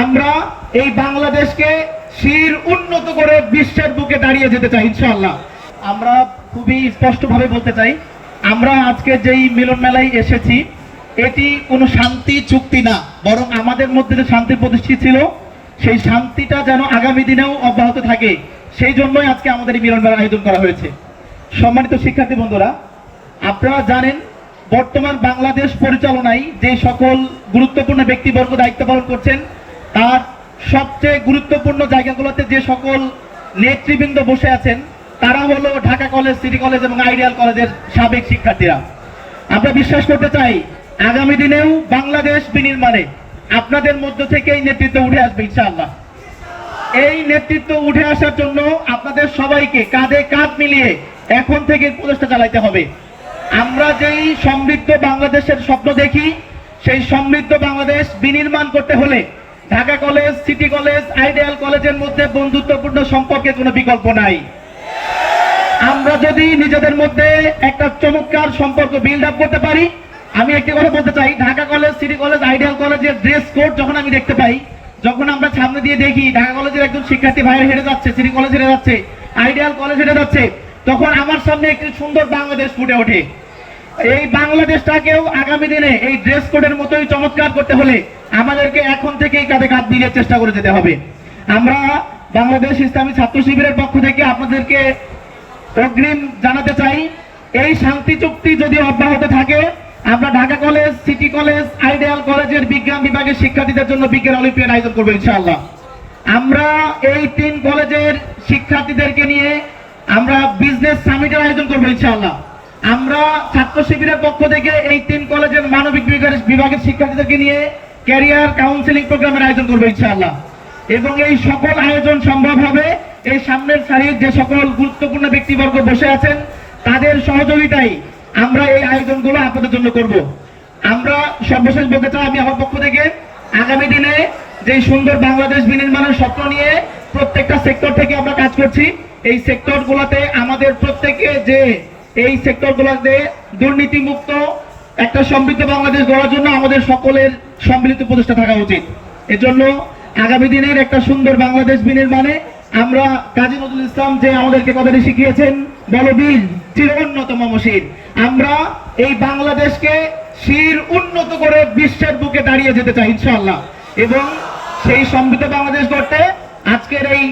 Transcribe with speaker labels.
Speaker 1: আমরা এই বাংলাদেশকে শির উন্নত করে বিশ্বের বুকে দাঁড়িয়ে যেতে চাই ইনশাআল্লাহ। আমরা খুবই স্পষ্টভাবে বলতে চাই, আমরা আজকে যেই মিলন মেলায় এসেছি এটি কোনো শান্তি চুক্তি না, বরং আমাদের মধ্যে যে শান্তি প্রতিষ্ঠিত ছিল সেই শান্তিটা যেন আগামী দিনেও অব্যাহত থাকে, সেই জন্যই আজকে আমাদের এই মিলন মেলার আয়োজন করা হয়েছে। সম্মানিত শিক্ষার্থী বন্ধুরা, আপনারা জানেন বর্তমান বাংলাদেশ পরিচালনায় যে সকল গুরুত্বপূর্ণ ব্যক্তিবর্গ দায়িত্ব পালন করছেন তার সবচেয়ে গুরুত্বপূর্ণ জায়গাগুলোতে যে সকল নেতৃবৃন্দ বসে আছেন তারা হলো ঢাকা কলেজ, সিটি কলেজ এবং আইডিয়াল কলেজের সাবেক শিক্ষার্থীরা। আমরা বিশ্বাস করতে চাই আগামী দিনেও বাংলাদেশ বিনির্মাণে আপনাদের মধ্য থেকে এই নেতৃত্ব উঠে আসবে ইনশাআল্লাহ। এই নেতৃত্ব উঠে আসার জন্য আপনাদের সবাইকে কাঁধে কাঁধ মিলিয়ে এখন থেকে প্রচেষ্টা চালাতে হবে। আমরা যেই সমৃদ্ধ বাংলাদেশের স্বপ্ন দেখি সেই সমৃদ্ধ বাংলাদেশ বিনির্মাণ করতে হলে Dhaka college, city college, ideal কলেজের মধ্যে বন্ধুত্বপূর্ণ সম্পর্কের কোনো বিকল্প নাই। আমরা যদি নিজেদের মধ্যে একটা চমৎকার সম্পর্ক বিল্ড আপ করতে পারি, আমি একটি কথা বলতে চাই, Dhaka college, city college, ideal কলেজের ড্রেস কোড যখন আমি দেখতে পাই, যখন আমরা সামনে দিয়ে দেখি ঢাকা কলেজের একজন শিক্ষার্থী ভাইয়ের হেঁটে যাচ্ছে, সিটি কলেজ হেঁটে যাচ্ছে, আইডিয়াল কলেজ হেঁটে যাচ্ছে, তখন আমার সামনে একটি সুন্দর বাংলাদেশ ফুটে ওঠে। এই বাংলাদেশটাকেও আগামী দিনে এই ড্রেস কোডের মতোই চমৎকার করতে হলে আমাদেরকে এখন থেকেই কাঁধে কাঁধ মিলিয়ে চেষ্টা করে যেতে হবে। আমরা বাংলাদেশ ইসলামী ছাত্র শিবিরের পক্ষ থেকে আপনাদেরকে অগ্রিম জানাতে চাই, এই শান্তি চুক্তি যদি অব্যাহত থাকে আমরা Dhaka college, city college, ideal কলেজের বিজ্ঞান বিভাগের শিক্ষার্থীদের জন্য বিজ্ঞান অলিম্পিয়াড আয়োজন করবো ইনশাআল্লাহ। আমরা এই 3 কলেজের শিক্ষার্থীদেরকে নিয়ে আমরা বিজনেস সামিটের আয়োজন করবো ইনশাআল্লাহ। আমরা ছাত্র শিবিরের পক্ষ থেকে এই 3 কলেজের মানবিক বিভাগের শিক্ষার্থীদেরকে নিয়ে ক্যারিয়ার কাউন্সিলিং প্রোগ্রামের আয়োজন করবো ইনশাআল্লাহ। এবং এই সকল আয়োজন সম্ভব হবে এই সামনের সারির যে সকল গুরুত্বপূর্ণ ব্যক্তিবর্গ বসে আছেন তাদের সহযোগিতায় আমরা এই আয়োজনগুলো আপনাদের জন্য করব। আমরা সর্বশেষ বলতে চাই, আমি আমার পক্ষ থেকে আগামী দিনে যে সুন্দর বাংলাদেশ বিনির্মাণের স্বপ্ন নিয়ে প্রত্যেকটা সেক্টর থেকে আমরা কাজ করছি, এই সেক্টরগুলোতে আমাদের প্রত্যেকে যে এই সেক্টরগুলোতে দুর্নীতিমুক্ত একটা সমৃদ্ধ বাংলাদেশ গড়ার জন্য আমাদের সকলের সম্মিলিত প্রচেষ্টা থাকা উচিত। এজন্য আগামী দিনের একটা সুন্দর বাংলাদেশ বিনির্মাণে আমরা কাজী নজরুল ইসলাম যে আমাদেরকে কথাটি শিখিয়েছেন, বলবীর চিরোন্নতম মশির, আমরা এই বাংলাদেশকে শির উন্নত করে বিশ্বের বুকে দাঁড়িয়ে যেতে চাই ইনশাআল্লাহ। এবং সেই সমৃদ্ধ বাংলাদেশ গড়তে আজকের এই